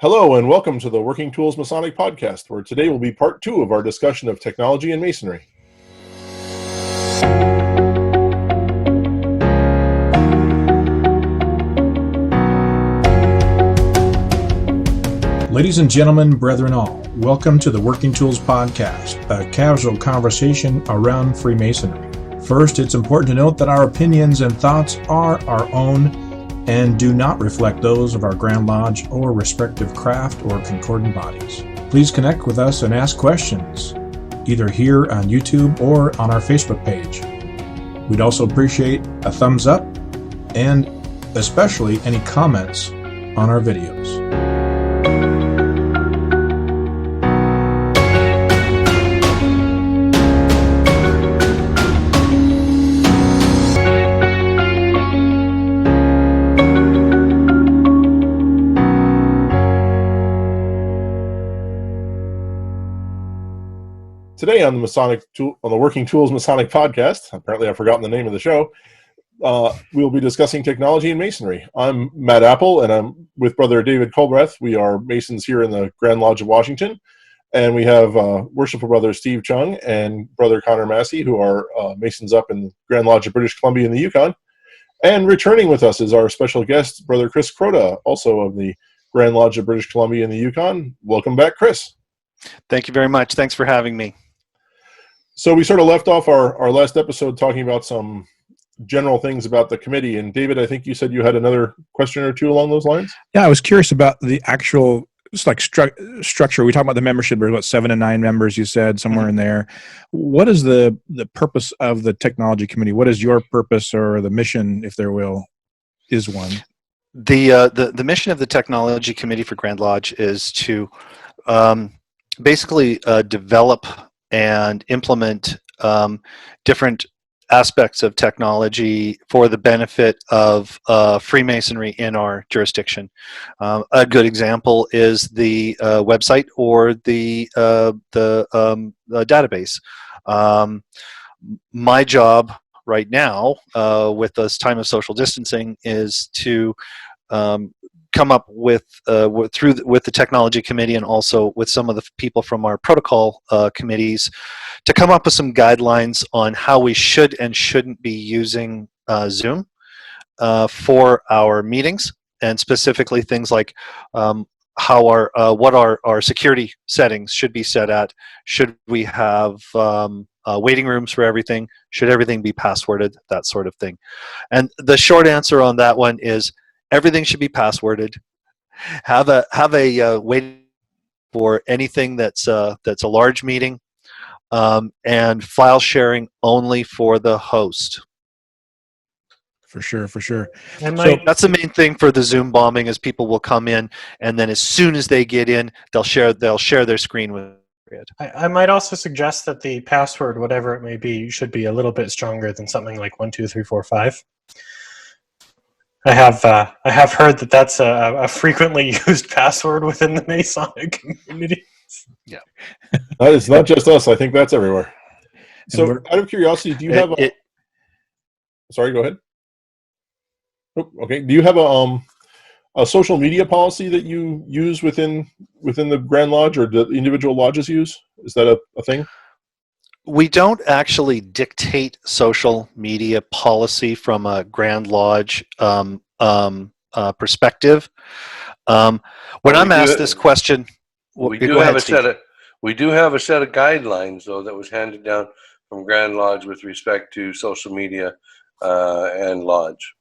Hello and welcome to the Working Tools Masonic Podcast, where today will be part 2 of our discussion of technology and masonry. Ladies and gentlemen, brethren all, welcome to the Working Tools Podcast, a casual conversation around Freemasonry. First, it's important to note that our opinions and thoughts are our own and do not reflect those of our Grand Lodge or respective craft or concordant bodies. Please connect with us and ask questions, either here on YouTube or on our Facebook page. We'd also appreciate a thumbs up and especially any comments on our videos. Today on the Working Tools Masonic Podcast, apparently I've forgotten the name of the show, we'll be discussing technology and masonry. I'm Matt Appel, and I'm with Brother David Colbeth. We are Masons here in the Grand Lodge of Washington, and we have Worshipful Brother Steve Chung and Brother Connor Massey, who are Masons up in the Grand Lodge of British Columbia in the Yukon. And returning with us is our special guest, Brother Chris Croda, also of the Grand Lodge of British Columbia in the Yukon. Welcome back, Chris. Thank you very much. Thanks for having me. So we sort of left off our last episode talking about some general things about the committee. And David, I think you said you had another question or two along those lines? Yeah, I was curious about the actual structure. We talked about the membership. There's about 7 to 9 members, you said, somewhere in there. What is the purpose of the technology committee? What is your purpose or the mission, if there is one? The mission of the technology committee for Grand Lodge is to basically develop and implement different aspects of technology for the benefit of Freemasonry in our jurisdiction. A good example is the website or the database. My job right now, with this time of social distancing, is to come up with the technology committee and also with some of the people from our protocol committees to come up with some guidelines on how we should and shouldn't be using Zoom for our meetings, and specifically things like how what our security settings should be set at. Should we have waiting rooms for everything? Should everything be passworded? That sort of thing. And the short answer on that one is everything should be passworded. Have a waiting for anything that's a large meeting, and file sharing only for the host. For sure. So that's the main thing for the Zoom bombing, is people will come in, and then as soon as they get in, they'll share their screen with it. I might also suggest that the password, whatever it may be, should be a little bit stronger than something like 1, 2, 3, 4, 5. I have heard that that's a frequently used password within the Masonic community. Yeah, it's not just us. I think that's everywhere. So, out of curiosity, do you have Sorry, go ahead. Oh, okay. Do you have a social media policy that you use within the Grand Lodge, or do individual lodges use? Is that a thing? We don't actually dictate social media policy from a Grand Lodge perspective. When I'm asked this question, we do have a set of guidelines, though, that was handed down from Grand Lodge with respect to social media and lodge.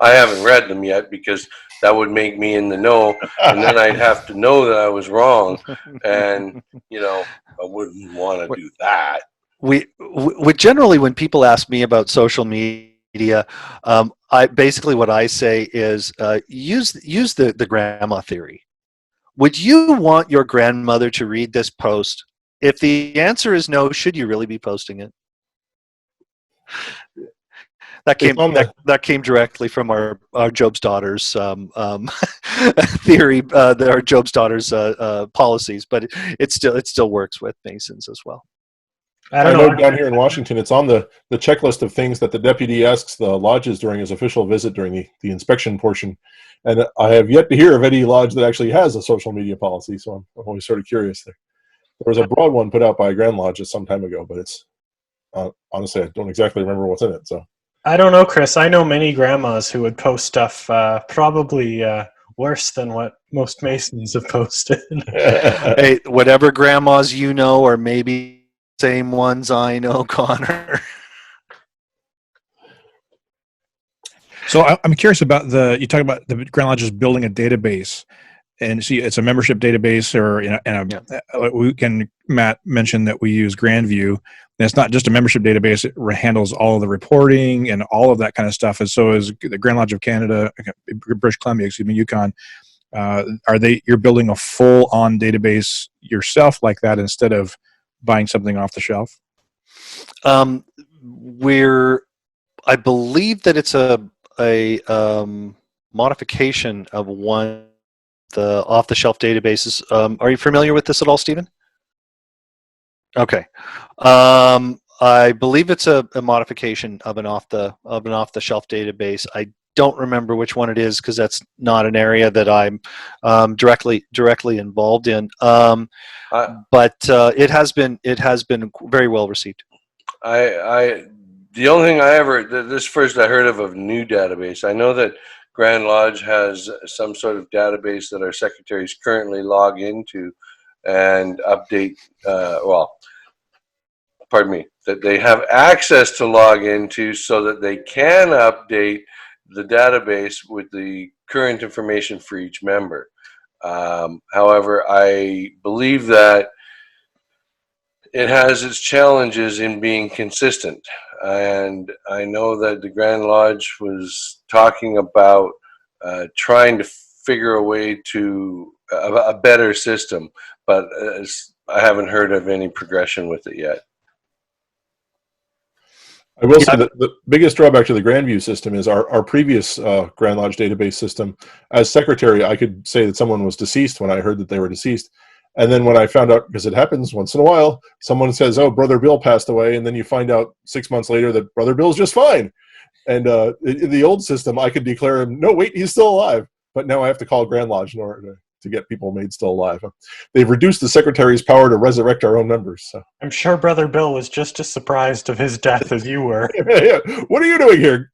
I haven't read them yet because that would make me in the know, and then I'd have to know that I was wrong, and I wouldn't want to do that. We generally, when people ask me about social media, what I say is use the grandma theory. Would you want your grandmother to read this post? If the answer is no, should you really be posting it? That came directly from our Job's Daughters theory, our Job's Daughters policies, but it still works with Masons as well. I know down here in Washington, it's on the checklist of things that the deputy asks the lodges during his official visit during the inspection portion. And I have yet to hear of any lodge that actually has a social media policy, so I'm always sort of curious there. There was a broad one put out by a Grand Lodge some time ago, but it's honestly, I don't exactly remember what's in it. So I don't know, Chris. I know many grandmas who would post stuff probably worse than what most Masons have posted. Hey, whatever grandmas you know, or maybe same ones I know, Connor. So I'm curious about you talk about the Grand Lodges building a database, and see it's a membership database, or Matt mentioned that we use Grandview, and it's not just a membership database; it handles all of the reporting and all of that kind of stuff. And so is the Grand Lodge of Canada, British Columbia, Yukon. You're building a full-on database yourself like that instead of buying something off the shelf? I believe that it's a modification of one the off-the-shelf databases. Are you familiar with this at all, Stephen? Okay. I believe it's a modification of an off-the-shelf database. I don't remember which one it is because that's not an area that I'm directly involved in. But it has been very well received. The only thing I heard of a new database. I know that Grand Lodge has some sort of database that our secretaries currently log into and update. That they have access to log into so that they can update the database with the current information for each member. However, I believe that it has its challenges in being consistent. And I know that the Grand Lodge was talking about trying to figure a way to a better system, but I haven't heard of any progression with it yet. I will say that the biggest drawback to the Grandview system is our previous Grand Lodge database system. As secretary, I could say that someone was deceased when I heard that they were deceased. And then when I found out, because it happens once in a while, someone says, "Oh, Brother Bill passed away," and then you find out 6 months later that Brother Bill's just fine. And in the old system, I could declare him, "No, wait, he's still alive." But now I have to call Grand Lodge in order to get people made still alive. They've reduced the secretary's power to resurrect our own members. So. I'm sure Brother Bill was just as surprised of his death as you were. Yeah. What are you doing here?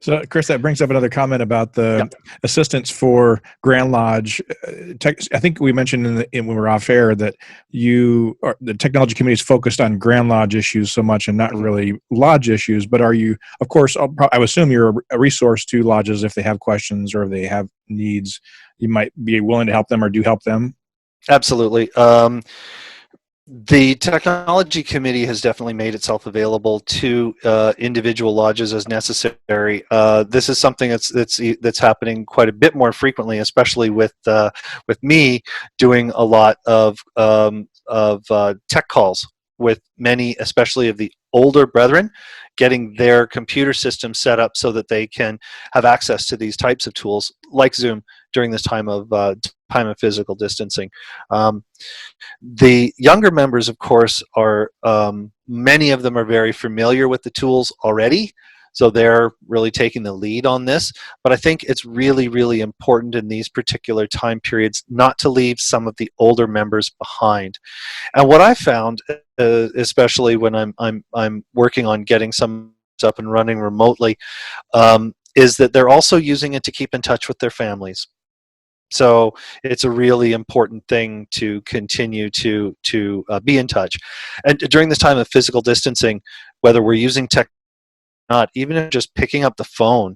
So, Chris, that brings up another comment about the assistance for Grand Lodge. I think we mentioned when we were off air that the technology committee is focused on Grand Lodge issues so much and not really lodge issues. But are you, of course, I would assume you're a resource to lodges if they have questions or if they have needs. You might be willing to help them or do help them. Absolutely. The technology committee has definitely made itself available to individual lodges as necessary. This is something that's happening quite a bit more frequently, especially with me doing a lot of tech calls with many, especially of the older brethren, getting their computer system set up so that they can have access to these types of tools like Zoom during this time of physical distancing. The younger members, of course, are many of them are very familiar with the tools already, so they're really taking the lead on this. But I think it's really, really important in these particular time periods not to leave some of the older members behind. And what I found, especially when I'm working on getting some up and running remotely, is that they're also using it to keep in touch with their families. So it's a really important thing to continue to be in touch. And during this time of physical distancing, whether we're using tech or not, even if just picking up the phone,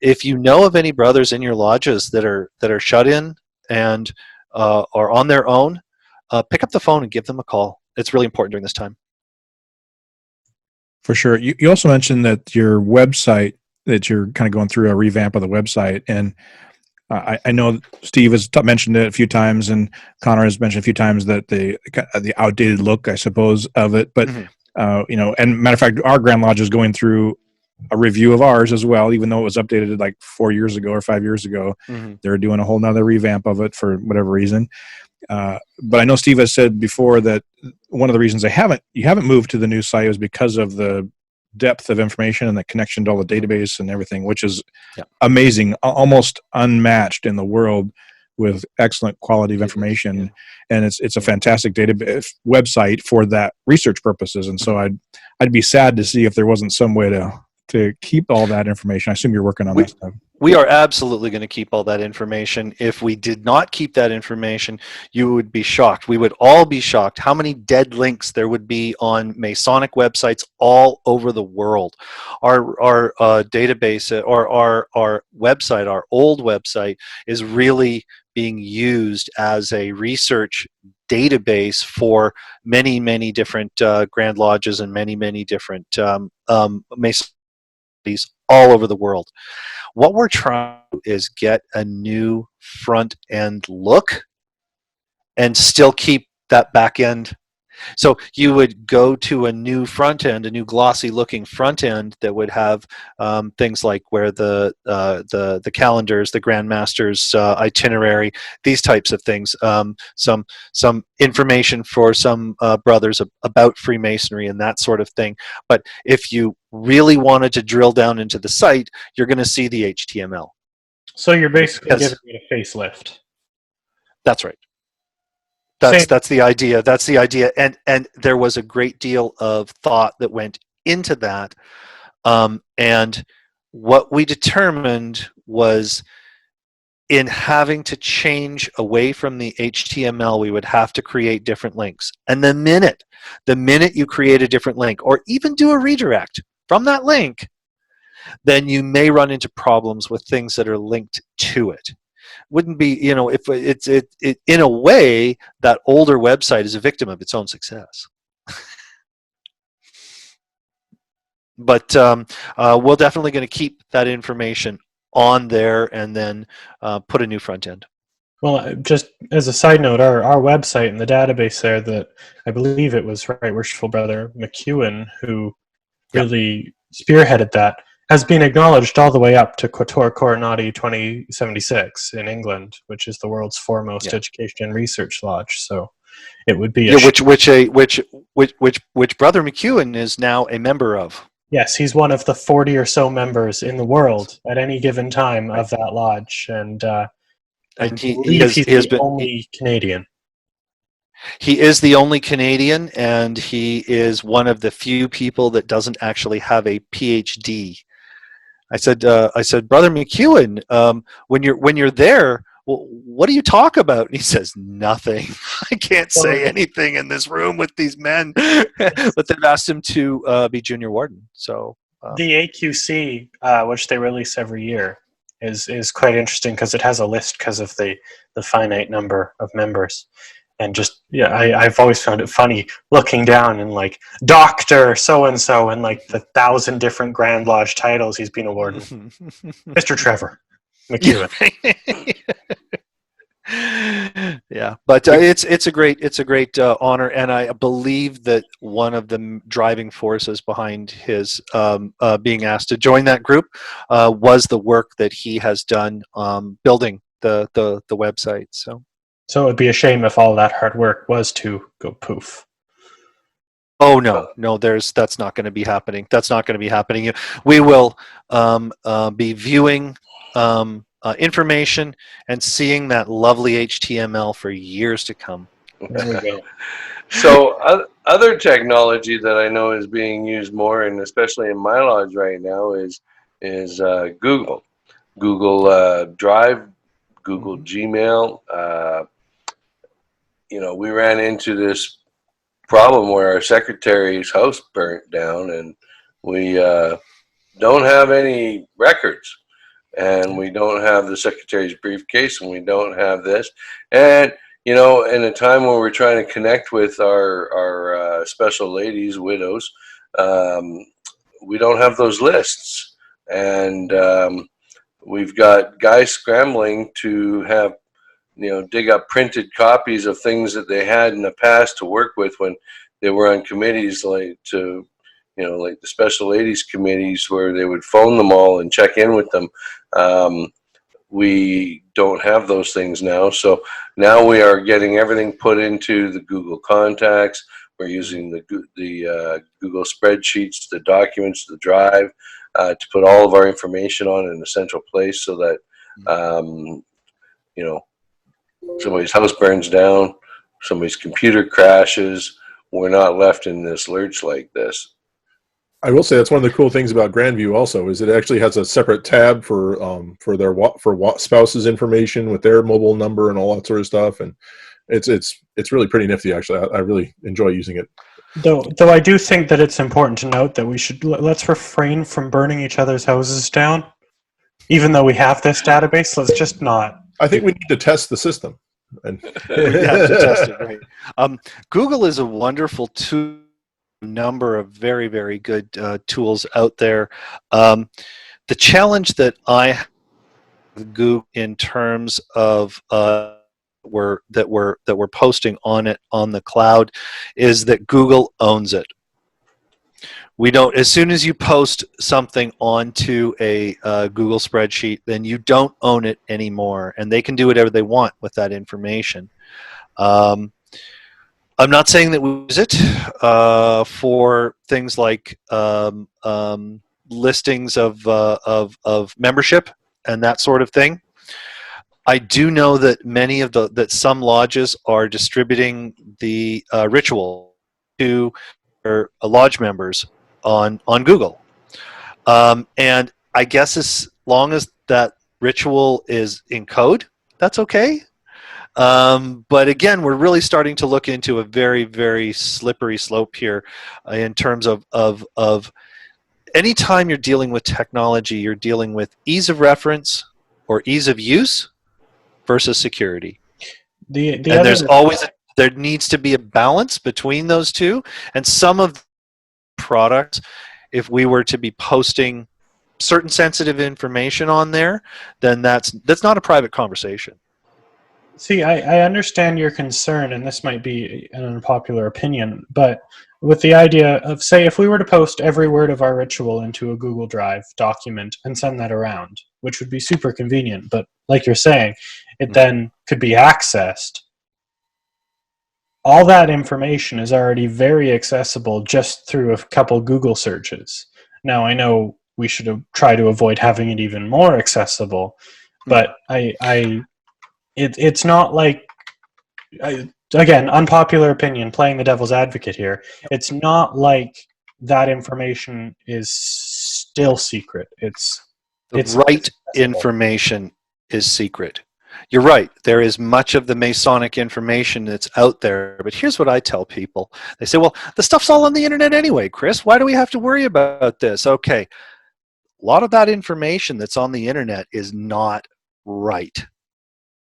if you know of any brothers in your lodges that are shut in and are on their own, pick up the phone and give them a call. It's really important during this time. For sure. You also mentioned that your website, that you're kind of going through a revamp of the website, and I know Steve has mentioned it a few times, and Connor has mentioned a few times that the outdated look, I suppose, of it. But and matter of fact, our Grand Lodge is going through a review of ours as well, even though it was updated like 4 years ago or 5 years ago. Mm-hmm. They're doing a whole nother revamp of it for whatever reason. But I know Steve has said before that one of the reasons you haven't moved to the new site is because of the depth of information and the connection to all the database and everything, which is amazing, almost unmatched in the world, with excellent quality of information. And it's a fantastic database website for that research purposes. And so I'd be sad to see if there wasn't some way to keep all that information. I assume you're working on that stuff. We are absolutely going to keep all that information. If we did not keep that information, you would be shocked. We would all be shocked how many dead links there would be on Masonic websites all over the world. Our database, or our website, our old website, is really being used as a research database for many, many different Grand Lodges and many, many different Masons all over the world. What we're trying to do is get a new front end look and still keep that back end. So you would go to a new front end, a new glossy looking front end that would have things like where the calendars, the Grandmaster's itinerary, these types of things, some information for some brothers about Freemasonry and that sort of thing. But if you really wanted to drill down into the site, you're going to see the HTML. So you're basically giving it a facelift. That's right. That's the idea. That's the idea. And there was a great deal of thought that went into that. And what we determined was, in having to change away from the HTML, we would have to create different links. And the minute you create a different link, or even do a redirect from that link, then you may run into problems with things that are linked to it. Wouldn't be, if it's in a way, that older website is a victim of its own success. But we're definitely going to keep that information on there and then put a new front end. Well, just as a side note, our website and the database there, that I believe it was Right Worshipful Brother McEwen who really spearheaded that, has been acknowledged all the way up to Quatuor Coronati 2076 in England, which is the world's foremost education and research lodge. So it would be which Brother McEwen is now a member of. Yes, he's one of the 40 or so members in the world at any given time of that lodge, and he has been only Canadian. He is the only Canadian, and he is one of the few people that doesn't actually have a PhD. I said, Brother McEwen, when you're there, well, what do you talk about? And he says, nothing. I can't say anything in this room with these men. But they've asked him to be junior warden. So the AQC, which they release every year, is quite interesting because it has a list because of the finite number of members. And just, I've always found it funny looking down and like Dr. So-and-so and like the 1,000 different Grand Lodge titles he's been awarded. Mr. Trevor McEwen. Yeah, but it's a great honor, and I believe that one of the driving forces behind his being asked to join that group was the work that he has done building the website. So it would be a shame if all that hard work was to go poof. Oh no, that's not going to be happening. That's not going to be happening. We will be viewing information and seeing that lovely HTML for years to come. There we go. So other technology that I know is being used more, and especially in my lodge right now, is Google Drive, Google Gmail. We ran into this problem where our secretary's house burnt down, and we don't have any records, and we don't have the secretary's briefcase, and we don't have this. And in a time when we're trying to connect with our special ladies, widows, we don't have those lists, and we've got guys scrambling to have dig up printed copies of things that they had in the past to work with when they were on committees, like the special ladies committees, where they would phone them all and check in with them. we don't have those things now. So now we are getting everything put into the Google Contacts. We're using the Google spreadsheets, the documents, the drive, to put all of our information on in a central place, so that somebody's house burns down, somebody's computer crashes, we're not left in this lurch like this. I will say that's one of the cool things about Grandview also, is it actually has a separate tab for their spouse's information with their mobile number and all that sort of stuff, and it's really pretty nifty actually. I really enjoy using it. Though I do think that it's important to note that we should let's refrain from burning each other's houses down. Even though we have this database, let's just not. I think we need to test the system. And we have to test it, right? Google is a wonderful tool. Number of very, very good tools out there. The challenge that I have with Google in terms of we're posting on it on the cloud is that Google owns it. We don't. As soon as you post something onto a Google spreadsheet, then you don't own it anymore, and they can do whatever they want with that information. I'm not saying that we use it for things like listings of membership and that sort of thing. I do know that that some lodges are distributing the ritual to their lodge members on Google, and I guess as long as that ritual is in code, that's okay. But again, we're really starting to look into a very, very slippery slope here in terms of anytime you're dealing with technology, you're dealing with ease of reference or ease of use versus security. There needs to be a balance between those two. And some of the products, if we were to be posting certain sensitive information on there, then that's not a private conversation. See, I understand your concern, and this might be an unpopular opinion, but with the idea of, say, if we were to post every word of our ritual into a Google Drive document and send that around, which would be super convenient, but like you're saying, it then could be accessed. All that information is already very accessible just through a couple Google searches. Now, I know we should try to avoid having it even more accessible, but it's not like, again, unpopular opinion, playing the devil's advocate here, it's not like that information is still secret. It's right information is secret. You're right. There is much of the Masonic information that's out there, but here's what I tell people. They say, well, the stuff's all on the internet anyway, Chris. Why do we have to worry about this? Okay. A lot of that information that's on the internet is not right.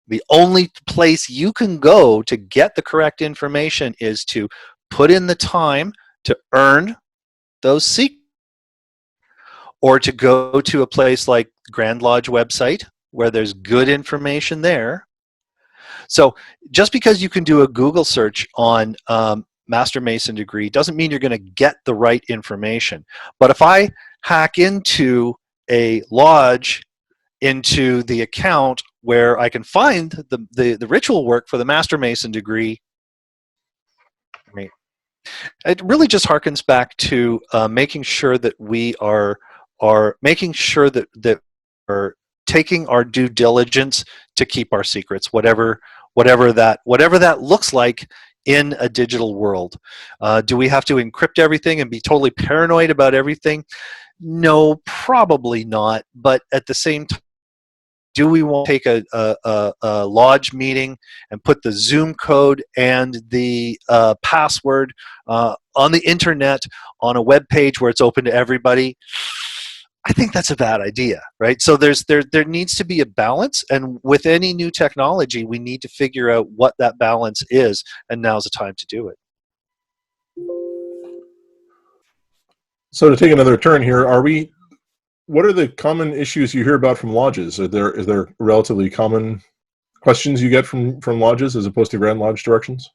The only place you can go to get the correct information is to put in the time to earn those secrets, or to go to a place like Grand Lodge website where there's good information there. So just because you can do a Google search on Master Mason degree doesn't mean you're going to get the right information. But if I hack into a lodge, into the account where I can find the ritual work for the Master Mason degree, it really just harkens back to making sure that we are making sure that we're taking our due diligence to keep our secrets, whatever that looks like in a digital world. Do we have to encrypt everything and be totally paranoid about everything? No, probably not. But at the same time, do we want to take a lodge meeting and put the Zoom code and the password on the internet on a web page where it's open to everybody? I think that's a bad idea, right? So there needs to be a balance, and with any new technology, we need to figure out what that balance is, and now's the time to do it. So to take another turn here, what are the common issues you hear about from lodges? Is there relatively common questions you get from lodges as opposed to Grand Lodge directions?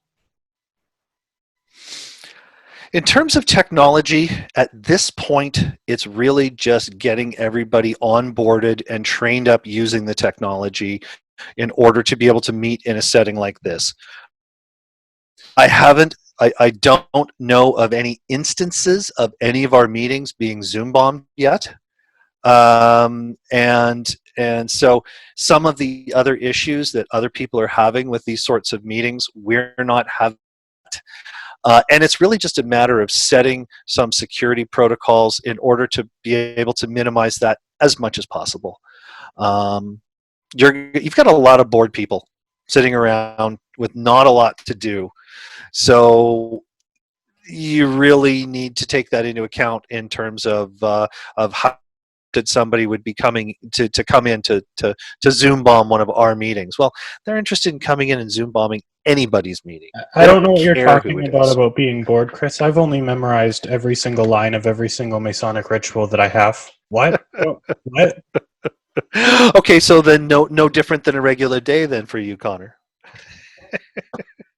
In terms of technology, at this point, it's really just getting everybody onboarded and trained up using the technology in order to be able to meet in a setting like this. I don't know of any instances of any of our meetings being Zoom bombed yet. And so some of the other issues that other people are having with these sorts of meetings, we're not having. And it's really just a matter of setting some security protocols in order to be able to minimize that as much as possible. You've got a lot of bored people sitting around with not a lot to do. So you really need to take that into account in terms of how that somebody would be coming to come in to Zoom bomb one of our meetings. Well, they're interested in coming in and Zoom bombing anybody's meeting. I don't know what you're talking about being bored, Chris. I've only memorized every single line of every single Masonic ritual that I have. What? What? Okay, so then no different than a regular day then for you, Connor.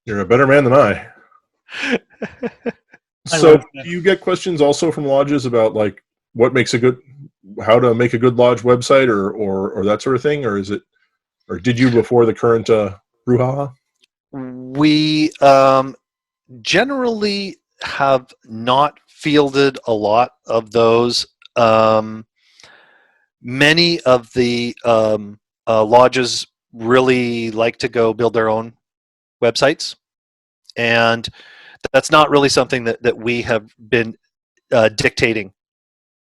You're a better man than I. So do you get questions also from lodges about like how to make a good lodge website or that sort of thing, or did you before the current brouhaha? We generally have not fielded a lot of those. Many of the lodges really like to go build their own websites, and that's not really something that we have been dictating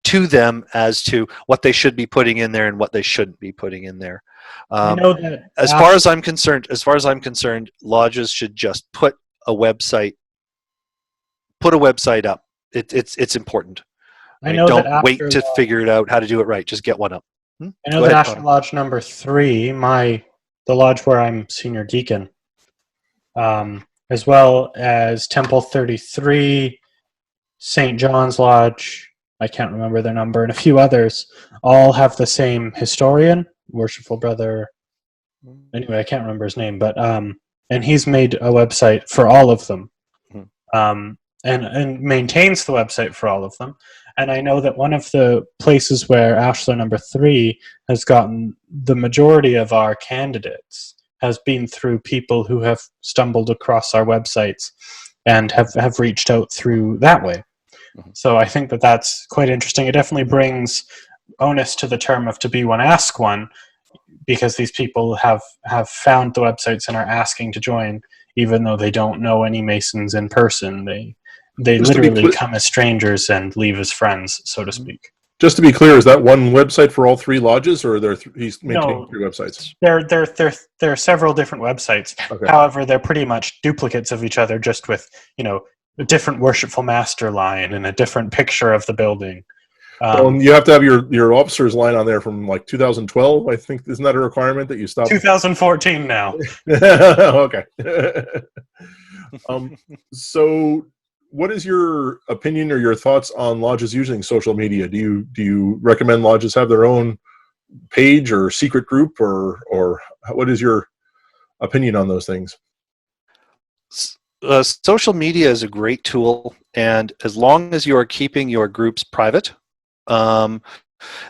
to them as to what they should be putting in there and what they shouldn't be putting in there. I know that as far as I'm concerned, lodges should just put a website up. It's important. I know don't wait to figure it out how to do it right. Just get one up. I know that after Lodge number 3, the lodge where I'm senior deacon, as well as Temple 33, St. John's Lodge, I can't remember their number, and a few others, all have the same historian, worshipful brother. Anyway, I can't remember his name, but and he's made a website for all of them, and maintains the website for all of them. And I know that one of the places where Ashlar number 3 has gotten the majority of our candidates has been through people who have stumbled across our websites and have reached out through that way. So I think that that's quite interesting. It definitely brings onus to the term of to be one, ask one, because these people have found the websites and are asking to join, even though they don't know any Masons in person. They literally come as strangers and leave as friends, so to speak. Just to be clear, is that one website for all 3 lodges, or he's maintaining 3 websites? There are several different websites. Okay. However, they're pretty much duplicates of each other, just with a different worshipful master line and a different picture of the building. You have to have your officer's line on there from like 2012, I think. Isn't that a requirement that you stop? 2014 now. Okay. So what is your opinion or your thoughts on lodges using social media? Do you recommend lodges have their own page or secret group, or what is your opinion on those things? Social media is a great tool, and as long as you are keeping your groups private,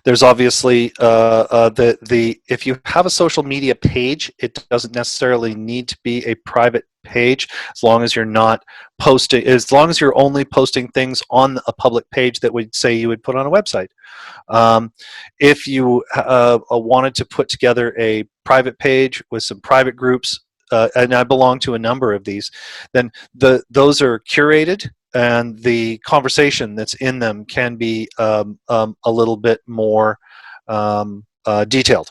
there's obviously if you have a social media page, it doesn't necessarily need to be a private page, as long as you're not posting, as long as you're only posting things on a public page that would say you would put on a website. If you wanted to put together a private page with some private groups, and I belong to a number of these, then those are curated, and the conversation that's in them can be a little bit more detailed.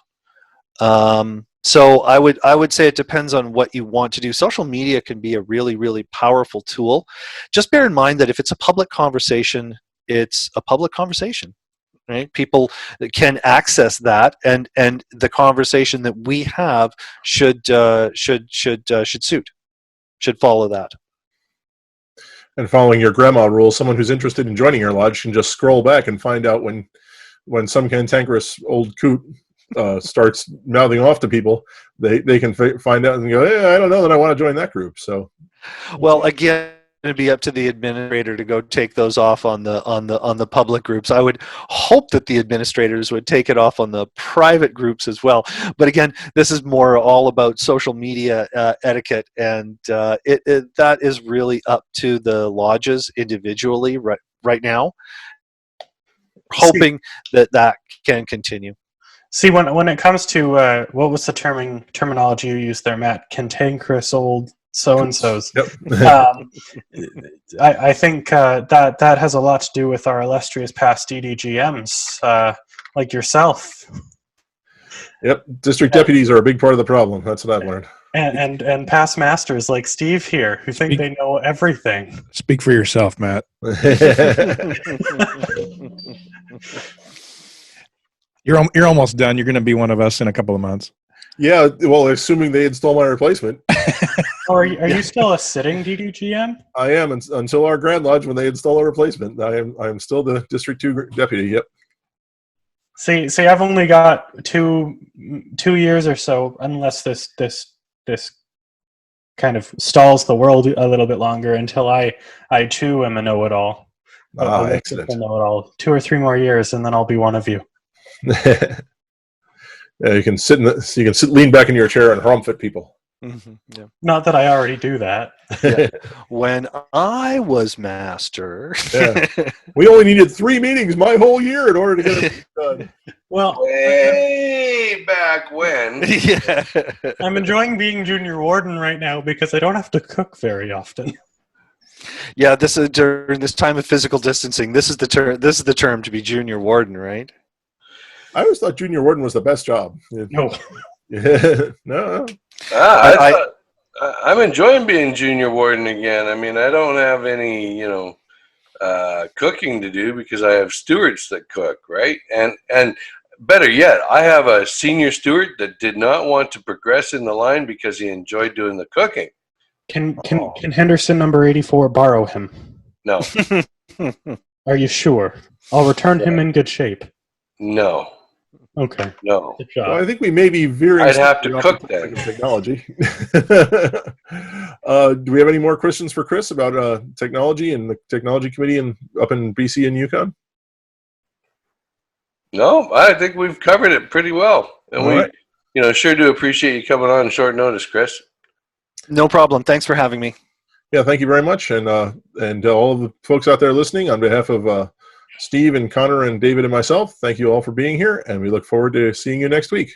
So I would say it depends on what you want to do. Social media can be a really, really powerful tool. Just bear in mind that if it's a public conversation, it's a public conversation. Right? People can access that, and the conversation that we have should follow that. And following your grandma rule, someone who's interested in joining your lodge can just scroll back and find out when some cantankerous old coot starts mouthing off to people. They can find out and go, hey, I don't know that I want to join that group. So, well, again, to be up to the administrator to go take those off on the public groups. I would hope that the administrators would take it off on the private groups as well. But again, this is more all about social media etiquette, and that is really up to the lodges individually right now. Hoping that can continue. See, when it comes to what was the terminology you used there, Matt? Cantankerous old so-and-sos. Yep. I think that has a lot to do with our illustrious past DDGMs, like yourself. Yep, district deputies are a big part of the problem. That's what I've learned. And past masters like Steve here, who think they know everything. Speak for yourself, Matt. You're almost done. You're going to be one of us in a couple of months. Yeah, well, assuming they install my replacement. Are you still a sitting DDGM? I am until our Grand Lodge when they install a replacement. I am still the District 2 deputy. Yep. See, I've only got two years or so, unless this kind of stalls the world a little bit longer until I too am a know-it-all. Excellent. Know-it-all. 2 or 3 more years, and then I'll be one of you. Yeah, you can lean back in your chair and harumph at people. Mm-hmm, yeah. Not that I already do that. Yeah. When I was master, yeah. We only needed 3 meetings my whole year in order to get it done. Well, way back when. Yeah. I'm enjoying being junior warden right now because I don't have to cook very often. Yeah, this is during this time of physical distancing. This is the term. This is the term to be junior warden, right? I always thought junior warden was the best job. No. No. I'm enjoying being junior warden again. I mean, I don't have any, cooking to do because I have stewards that cook, right? And better yet, I have a senior steward that did not want to progress in the line because he enjoyed doing the cooking. Can Henderson number 84 borrow him? No. Are you sure? I'll return him in good shape. No. Okay. No. Good job. Well, I think we may be veering. I'd have to off cook the then. topic of technology. Do we have any more questions for Chris about technology and the technology committee up in BC and Yukon? No, I think we've covered it pretty well, and All right. Sure do appreciate you coming on short notice, Chris. No problem. Thanks for having me. Yeah, thank you very much, and all of the folks out there listening, on behalf of Steve and Connor and David and myself, thank you all for being here, and we look forward to seeing you next week.